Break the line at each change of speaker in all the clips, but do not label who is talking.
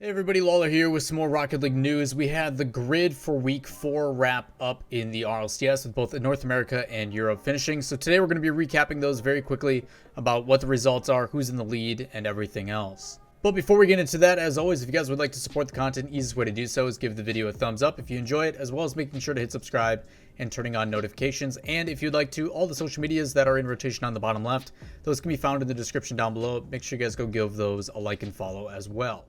Hey everybody, Lawler here with some more Rocket League news. We had the grid for week 4 wrap up in the RLCS with both North America and Europe finishing. So today we're going to be recapping those very quickly about what the results are, who's in the lead, and everything else. But before we get into that, as always, if you guys would like to support the content, easiest way to do so is give the video a thumbs up if you enjoy it, as well as making sure to hit subscribe and turning on notifications. And if you'd like to, all the social medias that are in rotation on the bottom left, those can be found in the description down below. Make sure you guys go give those a like and follow as well.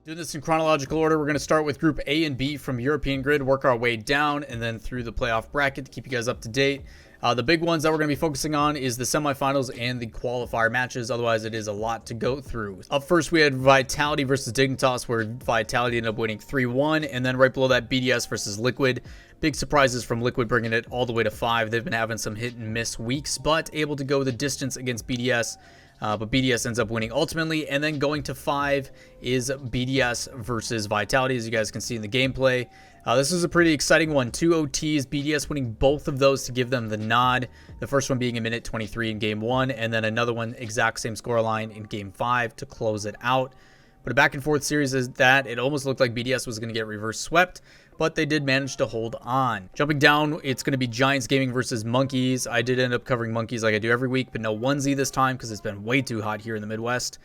Doing this in chronological order, we're going to start with Group A and B from European Grid, work our way down, and then through the playoff bracket to keep you guys up to date. The big ones that we're going to be focusing on is the semifinals and the qualifier matches. Otherwise, it is a lot to go through. Up first, we had Vitality versus Dignitas, where Vitality ended up winning 3-1. And then right below that, BDS versus Liquid. Big surprises from Liquid, bringing it all the way to 5. They've been having some hit and miss weeks, but able to go the distance against BDS. But BDS ends up winning ultimately, and then going to 5 is BDS versus Vitality, as you guys can see in the gameplay. This is a pretty exciting one. 2 OTs, BDS winning both of those to give them the nod. The first one being a minute 23 in game 1, and then another one exact same scoreline in game 5 to close it out. But a back and forth series is that it almost looked like BDS was going to get reverse swept, but they did manage to hold on. Jumping down, it's going to be Giants Gaming versus Monkeys. I did end up covering Monkeys like I do every week, but no onesie this time because it's been way too hot here in the Midwest.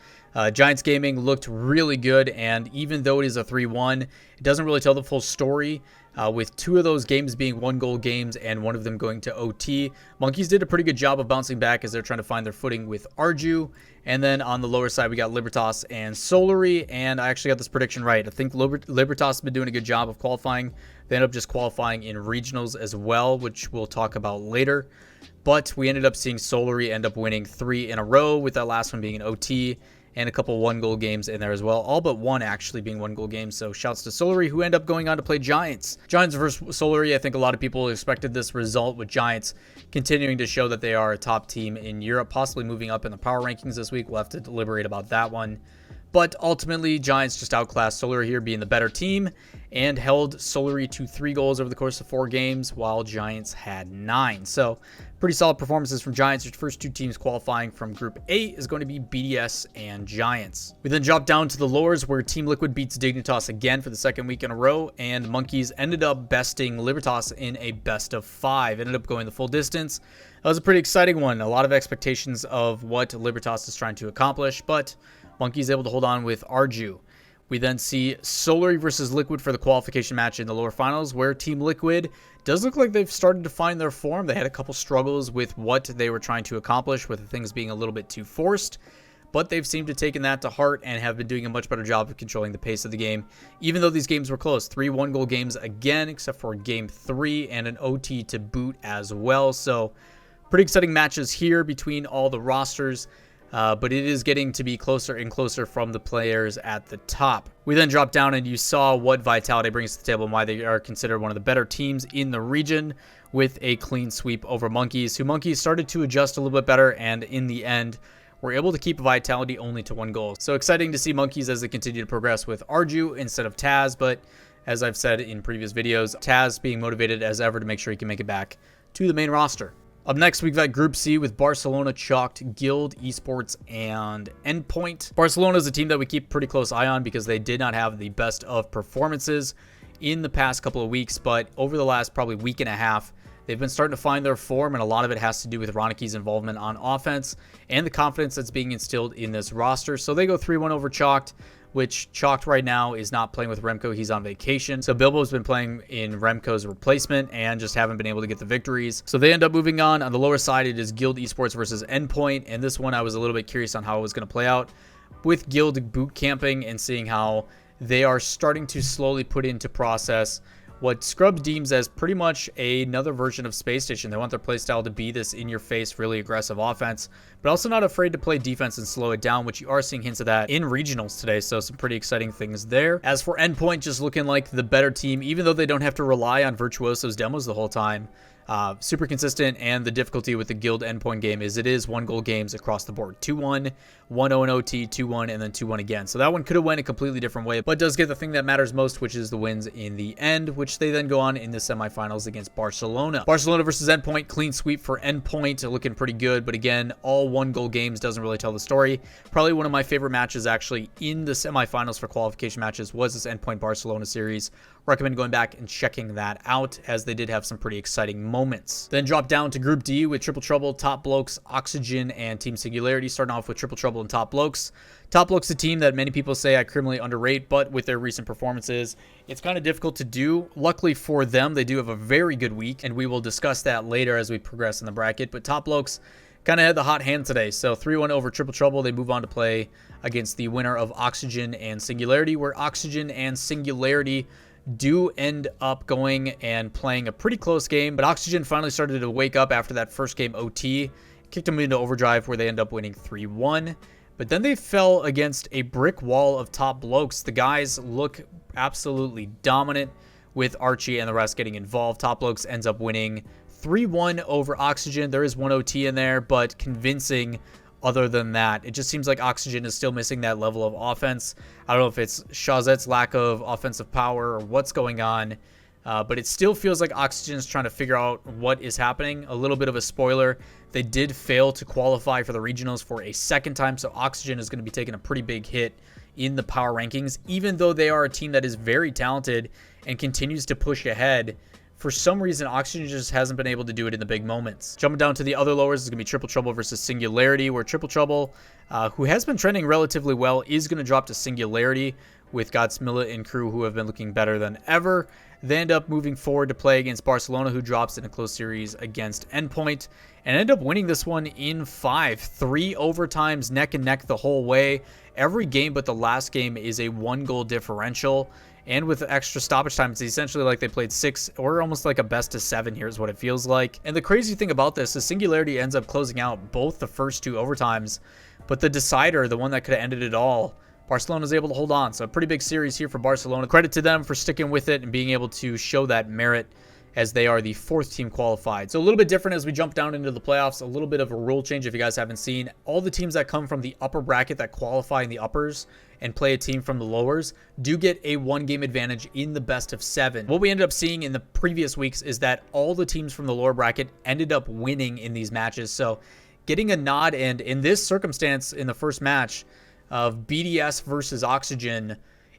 Giants Gaming looked really good, and even though it is a 3-1, it doesn't really tell the full story. With 2 of those games being 1-goal games and 1 of them going to OT. Monkeys did a pretty good job of bouncing back as they're trying to find their footing with Arju. And then on the lower side, we got Libertas and Solary, and I actually got this prediction right. I think Libertas has been doing a good job of qualifying. They ended up just qualifying in regionals as well, which we'll talk about later. But we ended up seeing Solary end up winning 3 in a row, with that last one being an OT. And a couple 1-goal games in there as well. All but one actually being 1-goal games. So shouts to Solary, who end up going on to play Giants. Giants versus Solary, I think a lot of people expected this result, with Giants continuing to show that they are a top team in Europe, possibly moving up in the power rankings this week. We'll have to deliberate about that one. But ultimately, Giants just outclassed Solary here, being the better team, and held Solary to 3 goals over the course of 4 games, while Giants had 9. So pretty solid performances from Giants. Your first 2 teams qualifying from Group A is going to be BDS and Giants. We then drop down to the lowers, where Team Liquid beats Dignitas again for the 2nd week in a row, and Monkeys ended up besting Libertas in a best of 5. Ended up going the full distance. That was a pretty exciting one. A lot of expectations of what Libertas is trying to accomplish, but Monkeys able to hold on with Arju. We then see Solary versus Liquid for the qualification match in the lower finals, where Team Liquid does look like they've started to find their form. They had a couple struggles with what they were trying to accomplish, with things being a little bit too forced, but they've seemed to have taken that to heart and have been doing a much better job of controlling the pace of the game, even though these games were close. 3 1-goal games again, except for game 3 and an OT to boot as well. So pretty exciting matches here between all the rosters. But it is getting to be closer and closer from the players at the top. We then drop down, and you saw what Vitality brings to the table and why they are considered one of the better teams in the region, with a clean sweep over Monkeys, who Monkeys started to adjust a little bit better, and in the end were able to keep Vitality only to 1 goal. So exciting to see Monkeys as they continue to progress with Arju instead of Taz, but as I've said in previous videos, Taz being motivated as ever to make sure he can make it back to the main roster. Up next, we've got Group C with Barcelona, Chalked, Guild, Esports, and Endpoint. Barcelona is a team that we keep a pretty close eye on because they did not have the best of performances in the past couple of weeks, but over the last probably week and a half, they've been starting to find their form, and a lot of it has to do with Roniki's involvement on offense and the confidence that's being instilled in this roster. So they go 3-1 over Chalked, which Chalked right now is not playing with Remco. He's on vacation. So Bilbo's been playing in Remco's replacement and just haven't been able to get the victories. So they end up moving on. On the lower side, it is Guild Esports versus Endpoint. And this one, I was a little bit curious on how it was going to play out with Guild boot camping and seeing how they are starting to slowly put into process what Scrubs deems as pretty much another version of Space Station. They want their playstyle to be this in-your-face, really aggressive offense, but also not afraid to play defense and slow it down, which you are seeing hints of that in regionals today, so some pretty exciting things there. As for Endpoint, just looking like the better team, even though they don't have to rely on Virtuoso's demos the whole time. Super consistent, and the difficulty with the guild endpoint game is it is 1-goal games across the board. 2-1, 1-0 in OT, 2-1, and then 2-1 again. So that one could have went a completely different way, but does get the thing that matters most, which is the wins in the end, which they then go on in the semifinals against Barcelona. Barcelona versus Endpoint, clean sweep for Endpoint, looking pretty good, but again, all 1-goal games doesn't really tell the story. Probably one of my favorite matches actually in the semifinals for qualification matches was this Endpoint Barcelona series. Recommend going back and checking that out, as they did have some pretty exciting moments. Then drop down to Group D with Triple Trouble, Top Blokes, Oxygen, and Team Singularity. Starting off with Triple Trouble and Top Blokes. Top Blokes, a team that many people say I criminally underrate, but with their recent performances, it's kind of difficult to do. Luckily for them, they do have a very good week, and we will discuss that later as we progress in the bracket. But Top Blokes kind of had the hot hand today. So 3-1 over Triple Trouble. They move on to play against the winner of Oxygen and Singularity, where Oxygen and Singularity do end up going and playing a pretty close game, but Oxygen finally started to wake up after that first game OT, kicked them into overdrive where they end up winning 3-1, but then they fell against a brick wall of Top Blokes. The guys look absolutely dominant with Archie and the rest getting involved. Top Blokes ends up winning 3-1 over Oxygen. There is one OT in there, but convincing. Other than that, it just seems like Oxygen is still missing that level of offense. I don't know if it's Chazette's lack of offensive power or what's going on, but it still feels like Oxygen is trying to figure out what is happening. A little bit of a spoiler, they did fail to qualify for the regionals for a second time, so Oxygen is going to be taking a pretty big hit in the power rankings, even though they are a team that is very talented and continues to push ahead. For some reason, Oxygen just hasn't been able to do it in the big moments. Jumping down to the other lowers is going to be Triple Trouble versus Singularity, where Triple Trouble, who has been trending relatively well, is going to drop to Singularity with Godsmilla and crew, who have been looking better than ever. They end up moving forward to play against Barcelona, who drops in a close series against Endpoint, and end up winning this one in 5. 3 overtimes, neck and neck the whole way. Every game but the last game is a 1-goal differential. And with extra stoppage time, it's essentially like they played 6 or almost like a best of 7 here is what it feels like. And the crazy thing about this is Singularity ends up closing out both the first 2 overtimes, but the decider, the one that could have ended it all, Barcelona is able to hold on. So a pretty big series here for Barcelona. Credit to them for sticking with it and being able to show that merit, as they are the 4th team qualified. So a little bit different as we jump down into the playoffs, a little bit of a rule change if you guys haven't seen. All the teams that come from the upper bracket that qualify in the uppers and play a team from the lowers do get a 1-game advantage in the best of 7. What we ended up seeing in the previous weeks is that all the teams from the lower bracket ended up winning in these matches. So getting a nod, and in this circumstance in the first match of BDS versus Oxygen,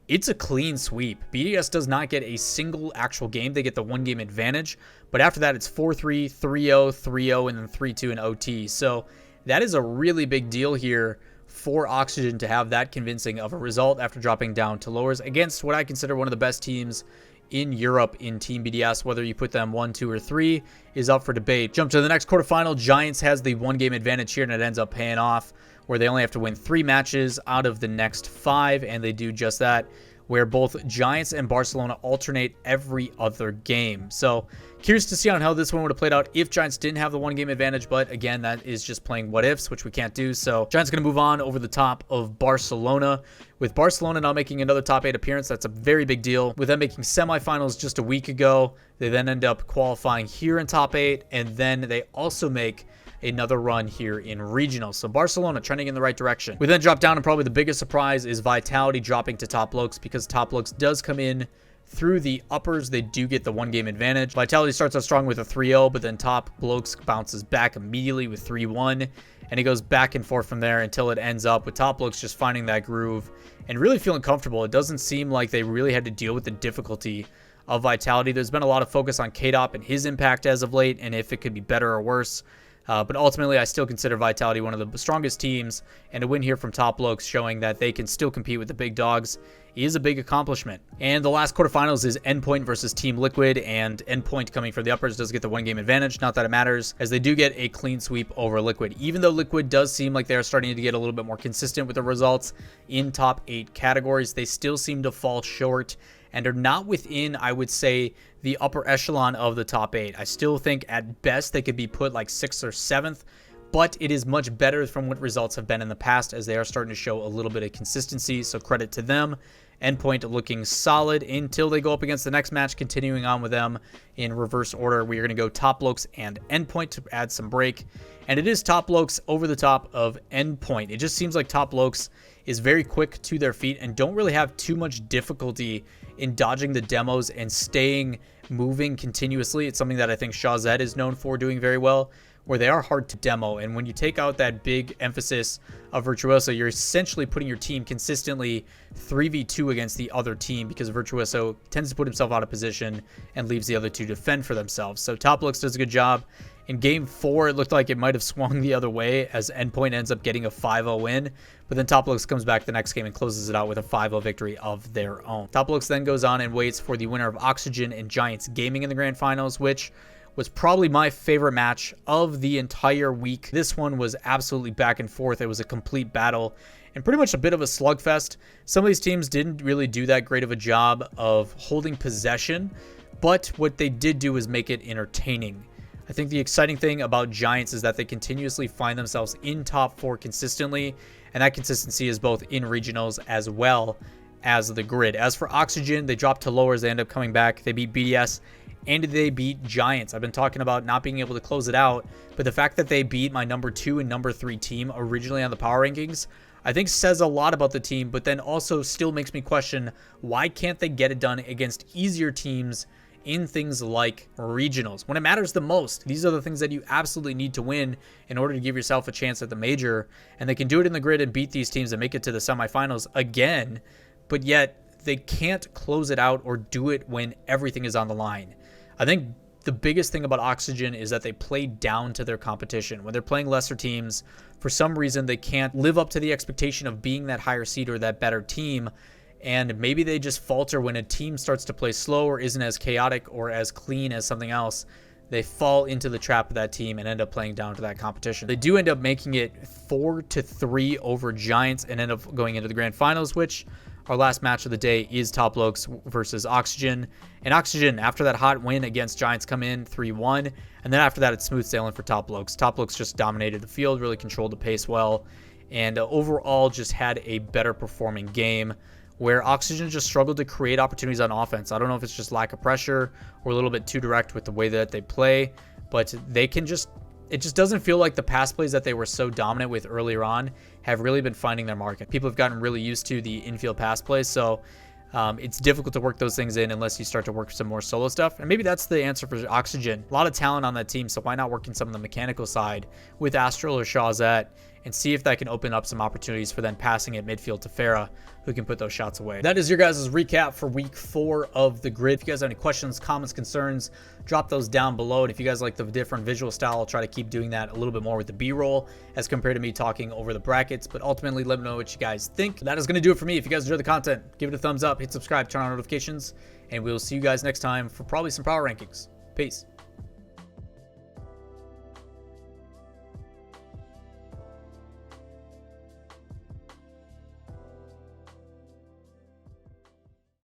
it's a clean sweep. BDS does not get a single actual game. They get the 1-game advantage, but after that it's 4-3, 3-0, 3-0, and then 3-2 in OT. So that is a really big deal here for Oxygen to have that convincing of a result after dropping down to lowers against what I consider one of the best teams in Europe in Team BDS. Whether you put them 1, 2, or 3 is up for debate. Jump to the next quarterfinal. Giants has the 1-game advantage here, and it ends up paying off, where they only have to win 3 matches out of the next 5, and they do just that, where both Giants and Barcelona alternate every other game. So curious to see on how this one would have played out if Giants didn't have the 1-game advantage, but again, that is just playing what ifs, which we can't do. So Giants going to move on over the top of Barcelona, with Barcelona now making another top 8 appearance. That's a very big deal. With them making semifinals just a week ago, they then end up qualifying here in top 8, and then they also make another run here in regional. So Barcelona trending in the right direction. We then drop down, and probably the biggest surprise is Vitality dropping to Top Blokes, because Top Blokes does come in through the uppers. They do get the 1-game advantage. Vitality starts out strong with a 3-0, but then Top Blokes bounces back immediately with 3-1, and it goes back and forth from there until it ends up with Top Blokes just finding that groove and really feeling comfortable. It doesn't seem like they really had to deal with the difficulty of Vitality. There's been a lot of focus on K-Dop and his impact as of late, and if it could be better or worse. But ultimately, I still consider Vitality one of the strongest teams, and a win here from Top Blokes showing that they can still compete with the big dogs is a big accomplishment. And the last quarterfinals is Endpoint versus Team Liquid, and Endpoint coming from the uppers does get the 1-game advantage. Not that it matters, as they do get a clean sweep over Liquid. Even though Liquid does seem like they're starting to get a little bit more consistent with the results in top 8 categories, they still seem to fall short and are not within, I would say, the upper echelon of the top 8. I still think at best they could be put like 6th or 7th, but it is much better from what results have been in the past, as they are starting to show a little bit of consistency, so credit to them. Endpoint looking solid until they go up against the next match. Continuing on with them in reverse order, we are going to go Top Lokes and Endpoint to add some break. And it is Top Lokes over the top of Endpoint. It just seems like Top Lokes is very quick to their feet and don't really have too much difficulty in dodging the demos and staying moving continuously. It's something that I think Shawzet is known for doing very well, where they are hard to demo. And when you take out that big emphasis of Virtuoso, you're essentially putting your team consistently 3v2 against the other team, because Virtuoso tends to put himself out of position and leaves the other two to defend for themselves. So Top Lokes does a good job. In Game 4, it looked like it might have swung the other way as Endpoint ends up getting a 5-0 win, but then Top Lokes comes back the next game and closes it out with a 5-0 victory of their own. Top Lokes then goes on and waits for the winner of Oxygen and Giants Gaming in the Grand Finals, which was probably my favorite match of the entire week. This one was absolutely back and forth. It was a complete battle and pretty much a bit of a slugfest. Some of these teams didn't really do that great of a job of holding possession, but what they did do is make it entertaining. I think the exciting thing about Giants is that they continuously find themselves in top 4 consistently, and that consistency is both in regionals as well as the grid. As for Oxygen, they dropped to lowers. They end up coming back. They beat BDS and they beat Giants. I've been talking about not being able to close it out, but the fact that they beat my number 2 and number 3 team originally on the power rankings, I think says a lot about the team, but then also still makes me question, why can't they get it done against easier teams in things like regionals when it matters the most? These are the things that you absolutely need to win in order to give yourself a chance at the major, and they can do it in the grid and beat these teams and make it to the semifinals again, but yet they can't close it out or do it when everything is on the line. I think the biggest thing about Oxygen is that they play down to their competition. When they're playing lesser teams, for some reason they can't live up to the expectation of being that higher seed or that better team. And maybe they just falter when a team starts to play slow or isn't as chaotic or as clean as something else. They fall into the trap of that team and end up playing down to that competition. They do end up making it 4-3 over Giants and end up going into the grand finals, which our last match of the day is Top Lokes versus Oxygen. And Oxygen, after that hot win against Giants, come in 3-1. And then after that, it's smooth sailing for Top Lokes. Top Lokes just dominated the field, really controlled the pace well, and overall just had a better performing game, where Oxygen just struggled to create opportunities on offense. I don't know if it's just lack of pressure or a little bit too direct with the way that they play, but they can just, it just doesn't feel like the pass plays that they were so dominant with earlier on have really been finding their market. People have gotten really used to the infield pass plays, so it's difficult to work those things in unless you start to work some more solo stuff. And maybe that's the answer for Oxygen. A lot of talent on that team, so why not work in some of the mechanical side with Astral or Shawzet and see if that can open up some opportunities for then passing at midfield to Farah, who can put those shots away. That is your guys' recap for week 4 of the grid. If you guys have any questions, comments, concerns, drop those down below. And if you guys like the different visual style, I'll try to keep doing that a little bit more with the B-roll as compared to me talking over the brackets. But ultimately, let me know what you guys think. That is going to do it for me. If you guys enjoy the content, give it a thumbs up, hit subscribe, turn on notifications, and we'll see you guys next time for probably some power rankings. Peace.